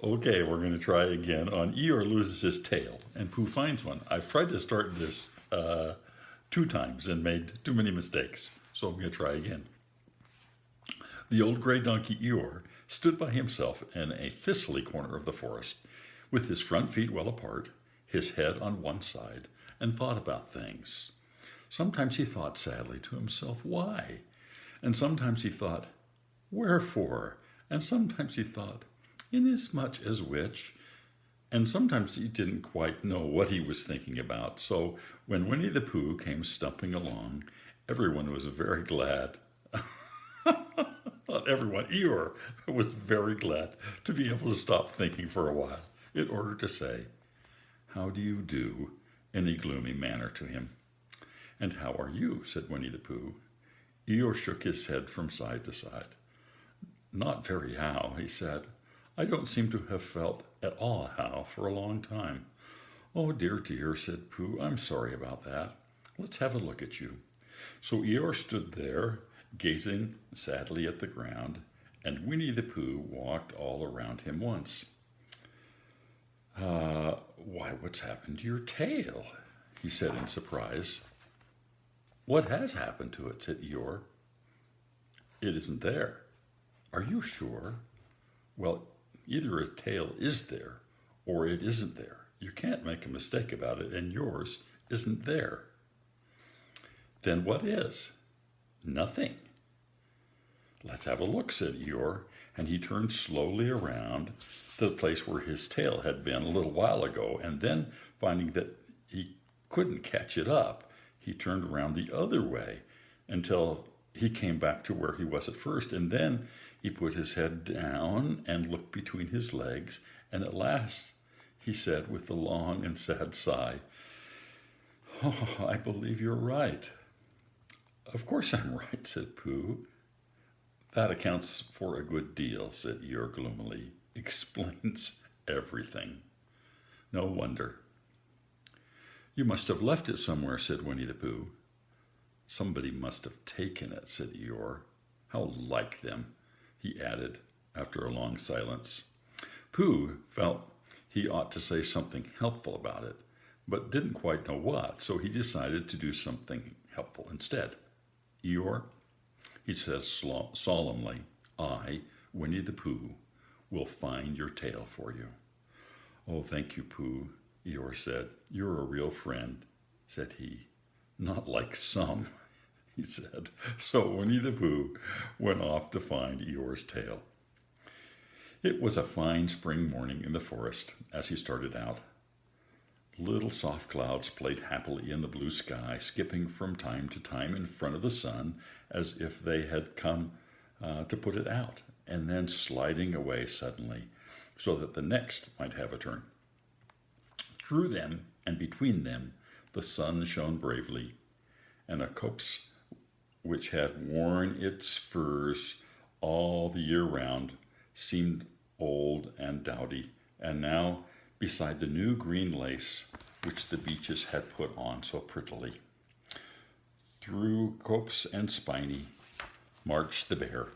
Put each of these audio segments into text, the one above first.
Okay, we're going to try again on Eeyore loses his tail and Pooh finds one. I've tried to start this two times and made too many mistakes, so I'm going to try again. The old gray donkey Eeyore stood by himself in a thistly corner of the forest, with his front feet well apart, his head on one side, and thought about things. Sometimes he thought sadly to himself, why? And sometimes he thought, wherefore? And sometimes he thought, inasmuch as which? And sometimes he didn't quite know what he was thinking about. So when Winnie the Pooh came stumping along, everyone was very glad. Not everyone, Eeyore was very glad to be able to stop thinking for a while in order to say, how do you do, in a gloomy manner to him. And how are you? Said Winnie the Pooh. Eeyore shook his head from side to side. Not very how, he said. I don't seem to have felt at all how for a long time. Oh dear, dear, said Pooh. I'm sorry about that. Let's have a look at you. So Eeyore stood there, gazing sadly at the ground, and Winnie the Pooh walked all around him once. Why, what's happened to your tail? He said in surprise. What has happened to it? Said Eeyore. It isn't there. Are you sure? Well, either a tail is there or it isn't there. You can't make a mistake about it, and yours isn't there. Then what is? Nothing. Let's have a look, said Eeyore, and he turned slowly around to the place where his tail had been a little while ago, and then, finding that he couldn't catch it up, he turned around the other way until he came back to where he was at first, and then he put his head down and looked between his legs, and at last he said with a long and sad sigh, oh, I believe you're right. Of course I'm right, said Pooh. That accounts for a good deal, said Eeyore gloomily. Explains everything. No wonder. You must have left it somewhere, said Winnie the Pooh. Somebody must have taken it, said Eeyore. How like them, he added after a long silence. Pooh felt he ought to say something helpful about it, but didn't quite know what, so he decided to do something helpful instead. Eeyore, he says solemnly, I, Winnie the Pooh, will find your tail for you. Oh, thank you, Pooh, Eeyore said. You're a real friend, said he. Not like some, he said. So Winnie the Pooh went off to find Eeyore's tail. It was a fine spring morning in the forest as he started out. Little soft clouds played happily in the blue sky, skipping from time to time in front of the sun as if they had come to put it out, and then sliding away suddenly so that the next might have a turn. Through them and between them the sun shone bravely, and a copse which had worn its furs all the year round seemed old and dowdy, and now beside the new green lace which the beeches had put on so prettily. Through copse and spiny marched the bear,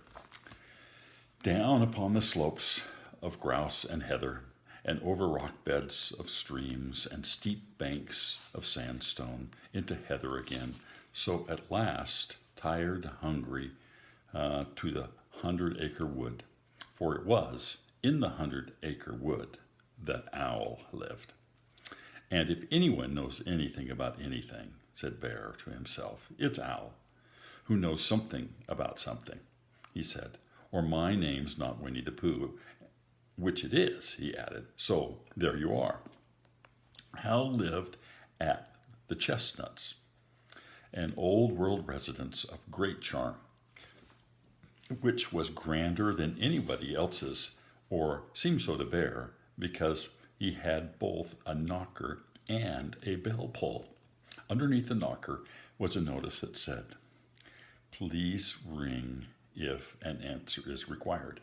down upon the slopes of grouse and heather, and over rock beds of streams and steep banks of sandstone into heather again, so at last, tired, hungry, to the 100-acre wood, for it was in the 100-acre wood that Owl lived. And if anyone knows anything about anything, said Bear to himself, it's Owl, who knows something about something, he said, or my name's not Winnie the Pooh, which it is, he added. So there you are. Owl lived at the Chestnuts, an old world residence of great charm, which was grander than anybody else's, or seemed so to Bear, because he had both a knocker and a bell pull. Underneath the knocker was a notice that said, please ring if an answer is required.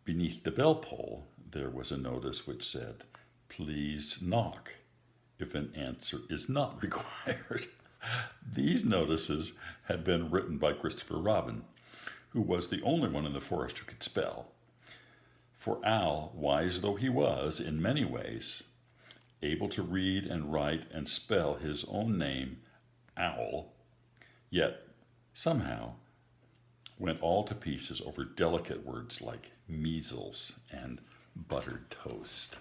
Beneath the bell pull, there was a notice which said, please knock if an answer is not required. These notices had been written by Christopher Robin, who was the only one in the forest who could spell. For Al, wise though he was in many ways, able to read and write and spell his own name, Owl, yet somehow went all to pieces over delicate words like measles and buttered toast.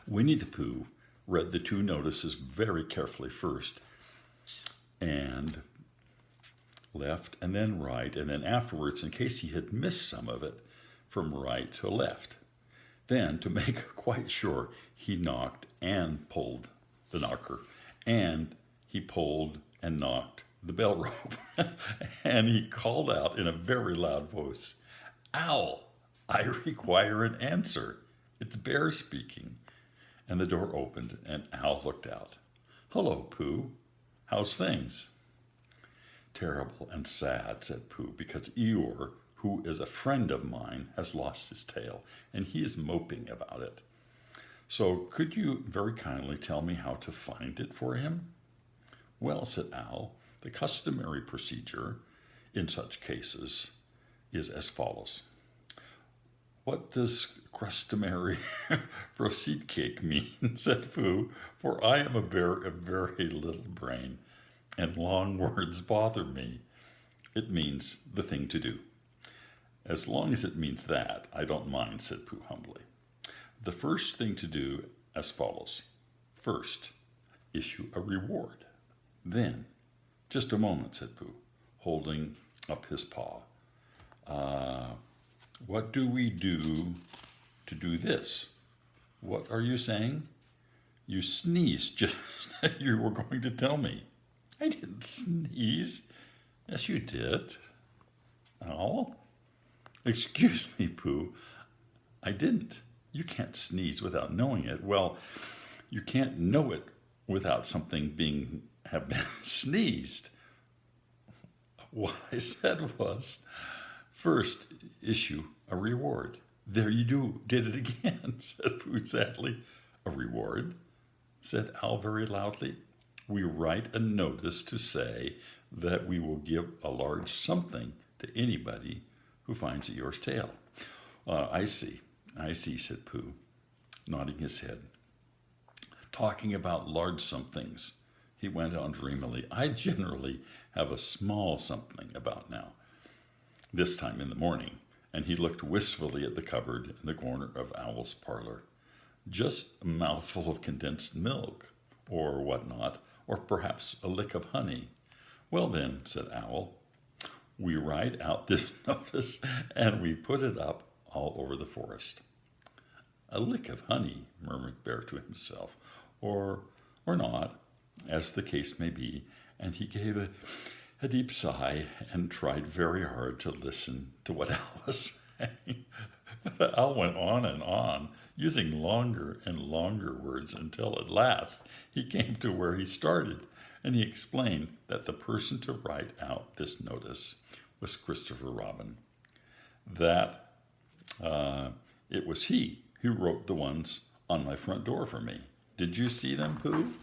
Winnie the Pooh read the two notices very carefully first, and left and then right, and then afterwards, in case he had missed some of it, from right to left. Then, to make quite sure, he knocked and pulled the knocker, and he pulled and knocked the bell rope. And he called out in a very loud voice, "Owl, I require an answer. It's Bear speaking." And the door opened, and Owl looked out. "Hello, Pooh. How's things?" "Terrible and sad," said Pooh, "because Eeyore, who is a friend of mine, has lost his tail, and he is moping about it. So could you very kindly tell me how to find it for him?" "Well," said Owl, "the customary procedure in such cases is as follows." "What does customary proceed cake mean?" said Pooh, "for I am a bear of very little brain, and long words bother me." "It means the thing to do." "As long as it means that, I don't mind," said Pooh humbly. "The first thing to do as follows. First, issue a reward. Then," "Just a moment," said Pooh, holding up his paw. What do we do to do this?" "What are you saying?" "You sneezed just as you were going to tell me." "I didn't sneeze." "Yes, you did." "Owl?" "Excuse me, Pooh. I didn't. You can't sneeze without knowing it. Well, you can't know it without something have been sneezed." "What I said was, first issue a reward." "There you did it again," said Pooh sadly. "A reward?" said Owl very loudly. "We write a notice to say that we will give a large something to anybody who finds Eeyore's tail." I see, said Pooh, nodding his head. "Talking about large somethings," he went on dreamily, "I generally have a small something about now." This time in the morning, and he looked wistfully at the cupboard in the corner of Owl's parlor. "Just a mouthful of condensed milk, or what not, or perhaps a lick of honey." "Well then," said Owl, "we write out this notice and we put it up all over the forest." "A lick of honey," murmured Bear to himself, or not, as the case may be, and he gave a deep sigh and tried very hard to listen to what Owl was saying. But Owl went on, using longer and longer words until at last he came to where he started, and he explained that the person to write out this notice was Christopher Robin. That it was he who wrote the ones on my front door for me. Did you see them, Pooh?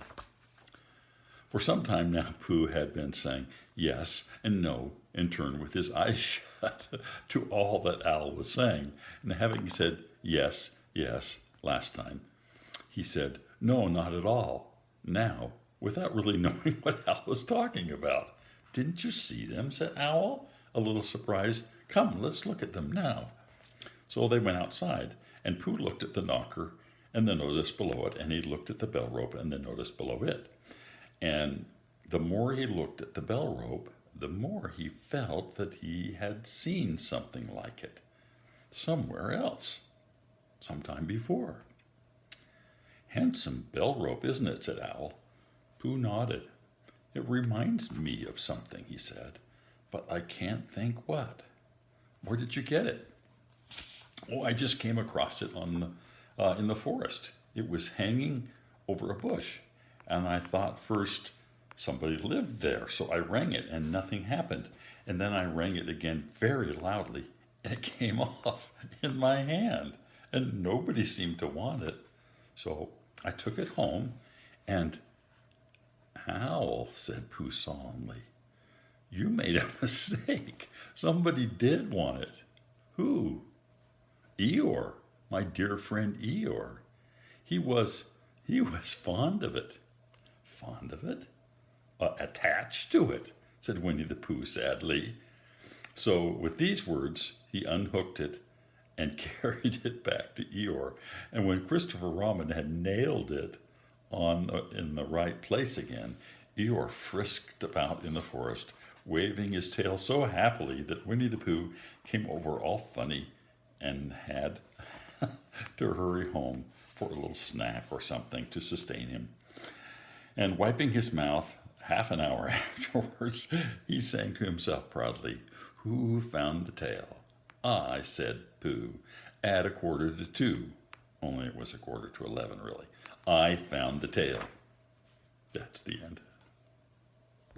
For some time now, Pooh had been saying yes and no in turn with his eyes shut to all that Owl was saying. And having said yes, last time, he said no, not at all, now, without really knowing what Owl was talking about. "Didn't you see them?" said Owl, a little surprised. "Come, let's look at them now." So they went outside, and Pooh looked at the knocker and the notice below it, and he looked at the bell rope and the notice below it. And the more he looked at the bell rope, the more he felt that he had seen something like it somewhere else, sometime before. "Handsome bell rope, isn't it?" said Owl. Pooh nodded. "It reminds me of something," he said, "but I can't think what." "Where did you get it?" "Oh, I just came across it in the forest. It was hanging over a bush, and I thought first somebody lived there, so I rang it and nothing happened. And then I rang it again very loudly, and it came off in my hand, and nobody seemed to want it. So I took it home, and..." "Owl," said Pooh solemnly, "you made a mistake. Somebody did want it." "Who?" Eeyore, my dear friend Eeyore. He was, he was fond of it. Fond of it? Attached to it, said Winnie the Pooh sadly. So with these words, he unhooked it and carried it back to Eeyore. And when Christopher Robin had nailed it in the right place again, Eeyore frisked about in the forest, waving his tail so happily that Winnie the Pooh came over all funny and had to hurry home for a little snack or something to sustain him. And wiping his mouth, half an hour afterwards, he sang to himself proudly, "Who found the tail?" "I," said Pooh, "at 1:45." Only it was 11:15, really. "I found the tail." That's the end.